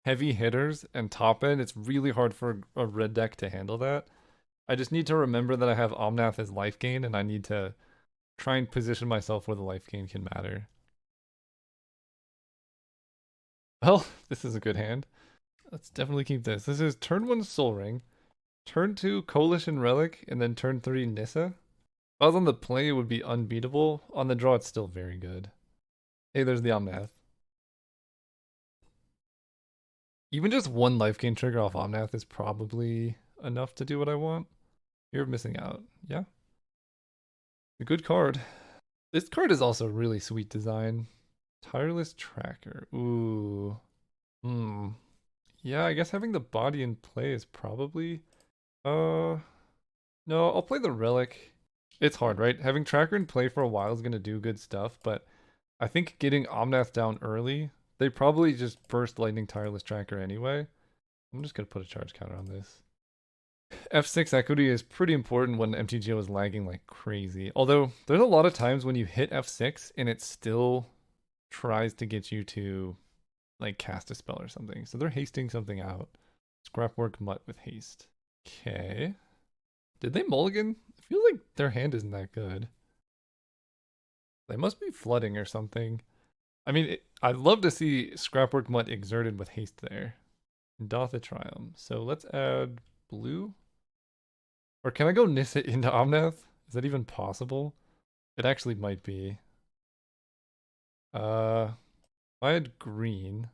heavy hitters and top end. It's really hard for a red deck to handle that. I just need to remember that I have Omnath as life gain, and I need to try and position myself where the life gain can matter. Well, this is a good hand. Let's definitely keep this. This is turn 1 Soul Ring, turn 2 Coalition Relic, and then turn 3 Nissa. If I was on the play, it would be unbeatable. On the draw, it's still very good. Hey, there's the Omnath. Even just 1 life gain trigger off Omnath is probably enough to do what I want. You're missing out. Yeah. A good card. This card is also really sweet design. Tireless Tracker. Ooh. Yeah, I guess having the body in play is probably... No, I'll play the Relic. It's hard, right? Having Tracker in play for a while is going to do good stuff, but I think getting Omnath down early, they probably just burst Lightning Tireless Tracker anyway. I'm just going to put a charge counter on this. F6 equity is pretty important when MTGO is lagging like crazy. Although, there's a lot of times when you hit F6 and it still tries to get you to like cast a spell or something. So they're hasting something out. Scrapwork Mutt with haste. Okay. Did they mulligan? I feel like their hand isn't that good. They must be flooding or something. I mean, I'd love to see Scrapwork Mutt exerted with haste there. Dotha Triumph. So let's add blue. Or can I go Nissa into Omnath? Is that even possible? It actually might be. If I had green,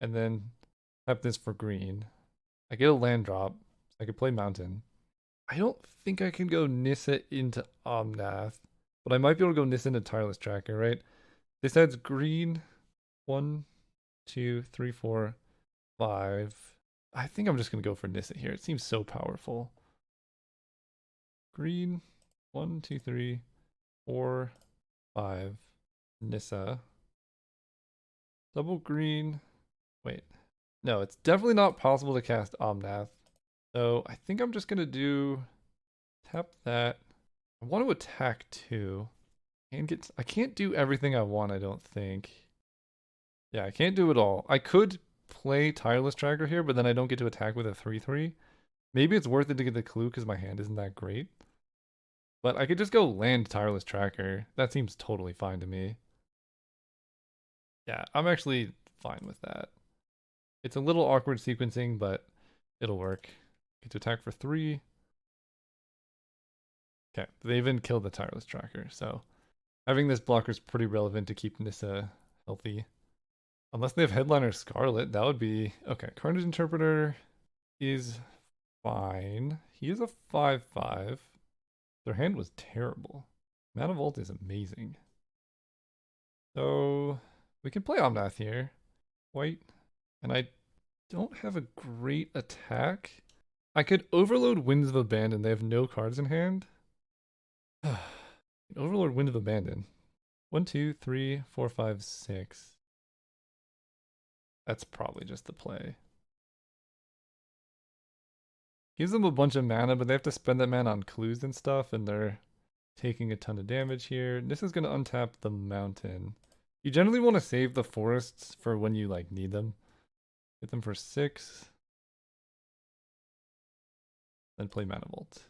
and then tap this for green, I get a land drop, so I could play Mountain. I don't think I can go Nissa into Omnath, but I might be able to go Nissa into Tireless Tracker, right? This adds green. 1, 2, 3, 4, 5. I think I'm just gonna go for Nissa here. It seems so powerful. Green. 1, 2, 3, 4, 5. Nissa. Double green. Wait. No, it's definitely not possible to cast Omnath. So I think I'm just gonna do Tap that. I want to attack too. And get. I can't do everything I want, I don't think. Yeah, I can't do it all. I could play Tireless Tracker here, but then I don't get to attack with a 3/3. Maybe it's worth it to get the clue because my hand isn't that great. But I could just go land Tireless Tracker. That seems totally fine to me. Yeah, I'm actually fine with that. It's a little awkward sequencing, but it'll work. Get to attack for 3. Okay, they even killed the Tireless Tracker, so having this blocker is pretty relevant to keep Nissa healthy. Unless they have Headliner Scarlet, that would be... Okay, Carnage Interpreter is fine. He is a 5/5. Their hand was terrible. Mana Vault is amazing. So we can play Omnath here. White. And I don't have a great attack. I could overload Winds of Abandon. They have no cards in hand. Overlord Wind of Abandon. 1, 2, 3, 4, 5, 6. That's probably just the play. Gives them a bunch of mana, but they have to spend that mana on clues and stuff, and they're taking a ton of damage here. This is going to untap the mountain. You generally want to save the forests for when you like need them. Hit them for 6. Then play Mana Vault.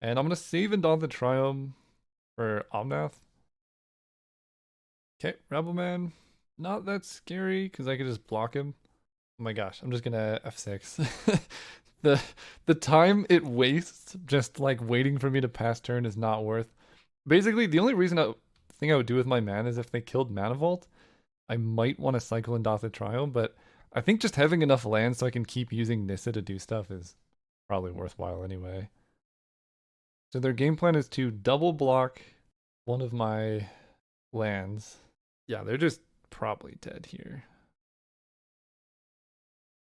And I'm going to save Indomitable Triumph for Omnath. Okay, Rebel Man. Not that scary because I could just block him. Oh my gosh, I'm just gonna F6. the time it wastes just like waiting for me to pass turn is not worth. Basically, the only reason thing I would do with my mana is if they killed Mana Vault, I might want to cycle Indomitable Triumph, but I think just having enough land so I can keep using Nissa to do stuff is probably worthwhile anyway. So their game plan is to double block one of my lands. Yeah, they're just probably dead here.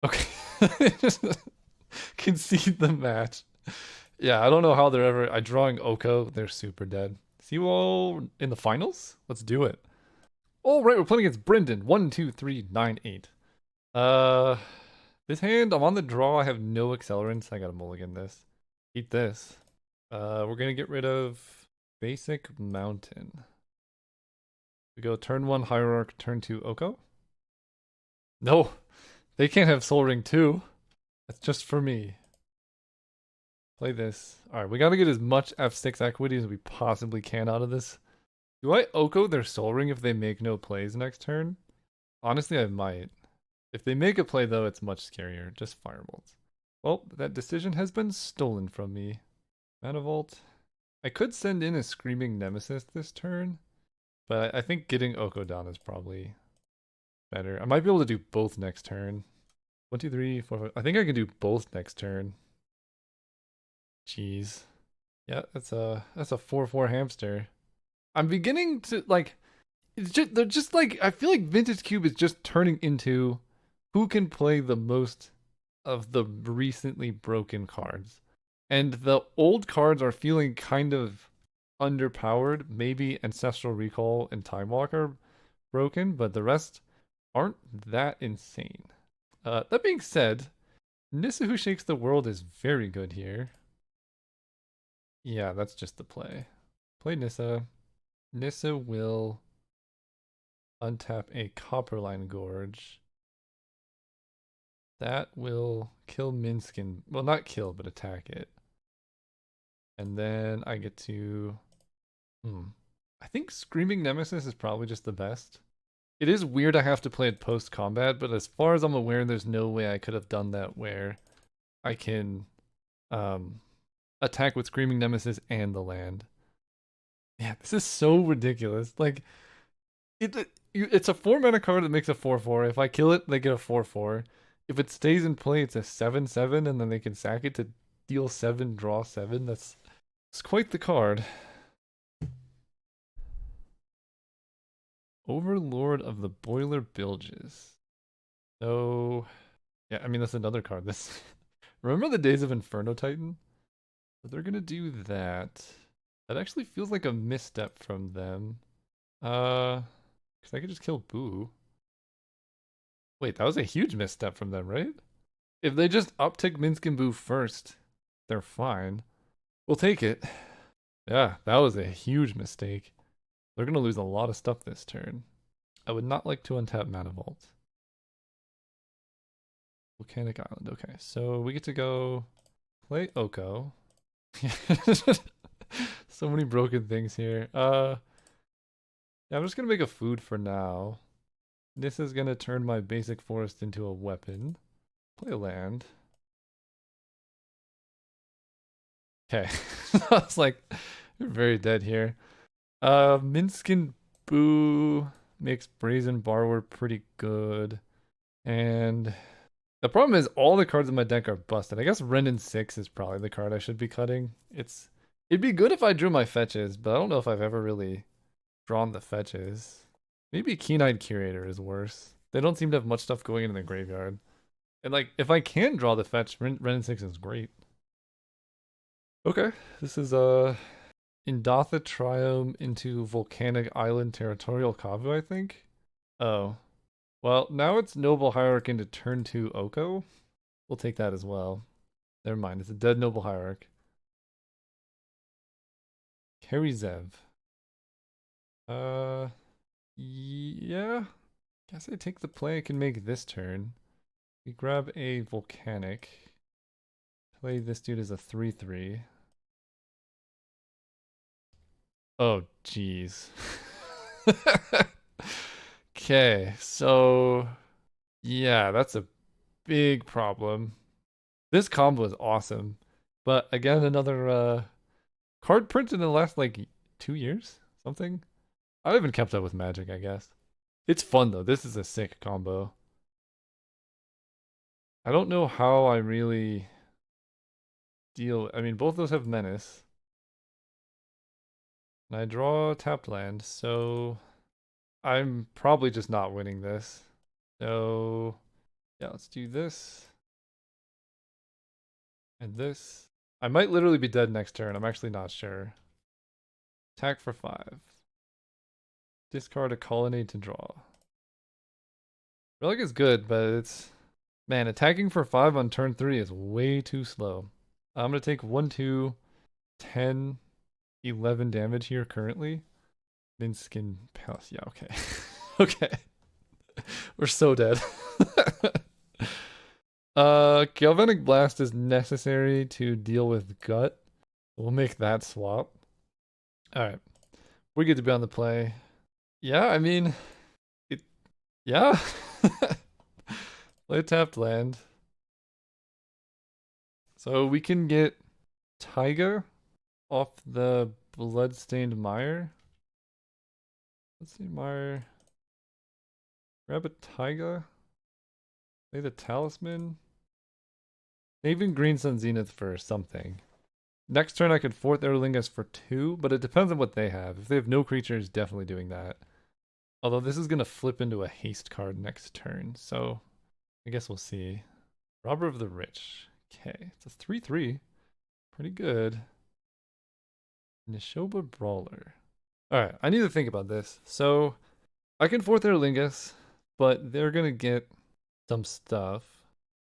Okay. Just concede the match. Yeah, I don't know how they're ever... I'm drawing Oko. They're super dead. See you all in the finals? Let's do it. All right, we're playing against Brendan. 1, 2, 3, 9, 8. This hand, I'm on the draw. I have no accelerants. I gotta mulligan this. Eat this. We're gonna get rid of basic mountain. We go turn 1 Hierarch, turn 2 Oko. No, they can't have Soul Ring 2. That's just for me. Play this. Alright, we gotta get as much F6 equity as we possibly can out of this. Do I Oko their Soul Ring if they make no plays next turn? Honestly, I might. If they make a play, though, it's much scarier. Just Firebolts. Well, that decision has been stolen from me. Mana Vault. I could send in a Screaming Nemesis this turn, but I think getting Oko down is probably better. I might be able to do both next turn. 1, 2, 3, 4, 5. I think I can do both next turn. Jeez. Yeah, that's a 4/4 hamster. I'm beginning to like they're just like I feel like Vintage Cube is just turning into who can play the most of the recently broken cards. And the old cards are feeling kind of underpowered. Maybe Ancestral Recall and Time Walker broken, but the rest aren't that insane. That being said, Nissa Who Shakes the World is very good here. Yeah, that's just the play. Play Nissa. Nissa will untap a Copperline Gorge. That will kill Minskin. Well, not kill, but attack it. And then I get to... I think Screaming Nemesis is probably just the best. It is weird I have to play it post-combat, but as far as I'm aware, there's no way I could have done that where I can attack with Screaming Nemesis and the land. Yeah, this is so ridiculous. Like, it's a 4-mana card that makes a 4/4. If I kill it, they get a 4/4. If it stays in play, it's a 7/7, and then they can sack it to deal 7, draw 7. It's quite the card. Overlord of the Boiler Bilges. So, yeah, I mean, that's another card. This Remember the days of Inferno Titan? But they're gonna do that. That actually feels like a misstep from them. Because I could just kill Boo. Wait, that was a huge misstep from them, right? If they just uptick Minsc and Boo first, they're fine. We'll take it. Yeah, that was a huge mistake. They're gonna lose a lot of stuff this turn. I would not like to untap Mana Vault. Volcanic Island. Okay, so we get to go play Oko. So many broken things here. Yeah, I'm just gonna make a food for now. This is gonna turn my basic forest into a weapon. Play a land. Okay. I was like, you're very dead here. Minskin Boo makes Brazen Borrower pretty good. And the problem is all the cards in my deck are busted. I guess Renin 6 is probably the card I should be cutting. It'd be good if I drew my fetches, but I don't know if I've ever really drawn the fetches. Maybe Keen-Eyed Curator is worse. They don't seem to have much stuff going in the graveyard. And like, if I can draw the fetch, Renin 6 is great. Okay, this is Indatha Triome into Volcanic Island Territorial Kavu, I think. Oh. Well, now it's Noble Hierarch into turn 2 Oko. We'll take that as well. Never mind, it's a dead Noble Hierarch. Carry Zev. Yeah. Guess I take the play I can make this turn. We grab a Volcanic. Play this dude as a 3/3. Oh, jeez. Okay, so yeah, that's a big problem. This combo is awesome. But again, another card print in the last like 2 years? Something? I haven't kept up with Magic, I guess. It's fun though. This is a sick combo. I don't know how I really deal. I mean, both those have Menace. And I draw a tapped land, so I'm probably just not winning this. So yeah, let's do this. And this. I might literally be dead next turn. I'm actually not sure. Attack for 5. Discard a colonnade to draw. Relic is good, but it's... Man, attacking for 5 on turn 3 is way too slow. I'm going to take 1, 2, 10, 11 damage here currently. Minskin Palace. Yeah, okay. Okay. We're so dead. Galvanic Blast is necessary to deal with Gut. We'll make that swap. Alright. We get to be on the play. Yeah, I mean... Yeah. Play tapped land. So we can get Taiga off the Bloodstained Mire. Let's see, Mire. Grab a Taiga. Play the Talisman. Saving Green Sun Zenith for something. Next turn I could fourth Erlingus for 2, but it depends on what they have. If they have no creatures, definitely doing that. Although this is going to flip into a haste card next turn, so I guess we'll see. Robber of the Rich. Okay, it's a 3/3. Pretty good. Nishoba Brawler. Alright, I need to think about this. So, I can fourth Erlingus, but they're going to get some stuff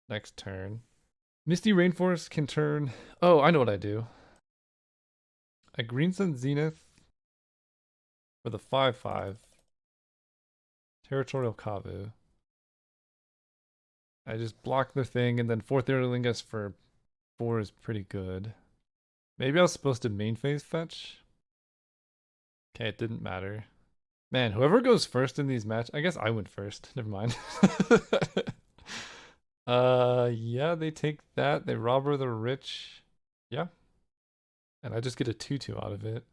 next turn. Misty Rainforest can turn... Oh, I know what I do. A Green Sun Zenith for the 5/5. Territorial Kavu. I just block the thing, and then fourth Erlingus for 4 is pretty good. Maybe I was supposed to main phase fetch? Okay, it didn't matter. Man, whoever goes first in these matches... I guess I went first. Never mind. Yeah, they take that. They robber the rich. Yeah. And I just get a 2/2 out of it.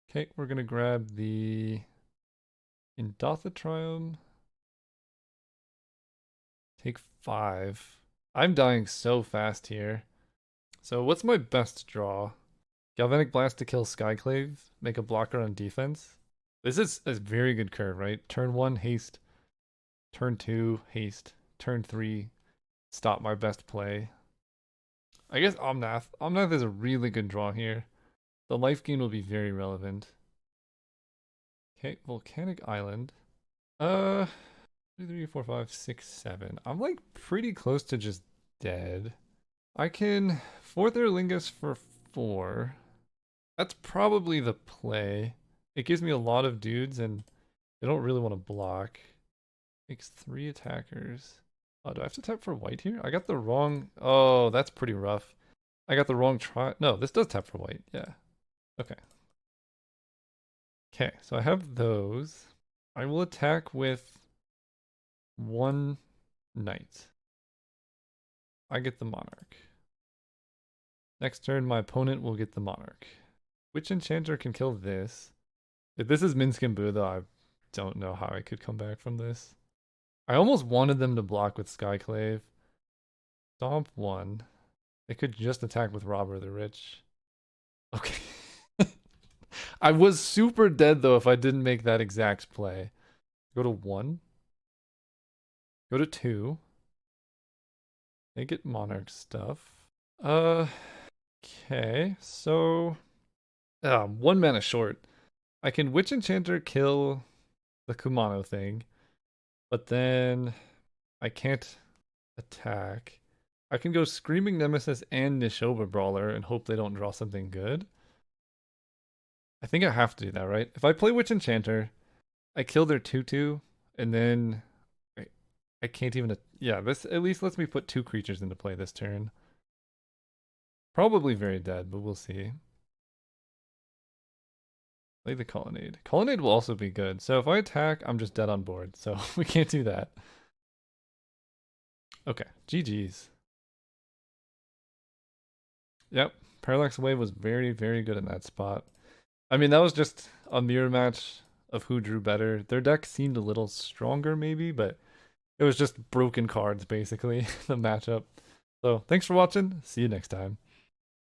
Okay, we're gonna grab the Indatha Triome. Take 5. I'm dying so fast here. So what's my best draw? Galvanic Blast to kill Skyclave. Make a blocker on defense. This is a very good curve, right? Turn 1, haste. Turn 2, haste. Turn 3, stop my best play. I guess Omnath. Omnath is a really good draw here. The life gain will be very relevant. Okay, Volcanic Island. 2, 3, 4, 5, 6, 7. I'm like pretty close to just dead. I can fourth Erlingus for 4. That's probably the play. It gives me a lot of dudes and they don't really want to block. Makes 3 attackers. Oh, do I have to tap for white here? I got the wrong... Oh, that's pretty rough. I got the wrong try. No, this does tap for white. Yeah. Okay. Okay, so I have those. I will attack with 1 knight. I get the monarch. Next turn, my opponent will get the monarch. Which enchanter can kill this? If this is Minsk and Boo, though, I don't know how I could come back from this. I almost wanted them to block with Skyclave. Stomp 1. They could just attack with Robber the Rich. Okay. I was super dead, though, if I didn't make that exact play. Go to 1. Go to 2. They get Monarch stuff. Okay, so... 1 mana short. I can Witch Enchanter kill the Kumano thing, but then I can't attack. I can go Screaming Nemesis and Nishoba Brawler and hope they don't draw something good. I think I have to do that, right? If I play Witch Enchanter, I kill their 2/2, and then I can't even... Yeah, this at least lets me put 2 creatures into play this turn. Probably very dead, but we'll see. Play the Colonnade. Colonnade will also be good. So if I attack, I'm just dead on board. So we can't do that. Okay, GG's. Yep, Parallax Wave was very, very good in that spot. I mean, that was just a mirror match of who drew better. Their deck seemed a little stronger maybe, but it was just broken cards basically, the matchup. So thanks for watching. See you next time.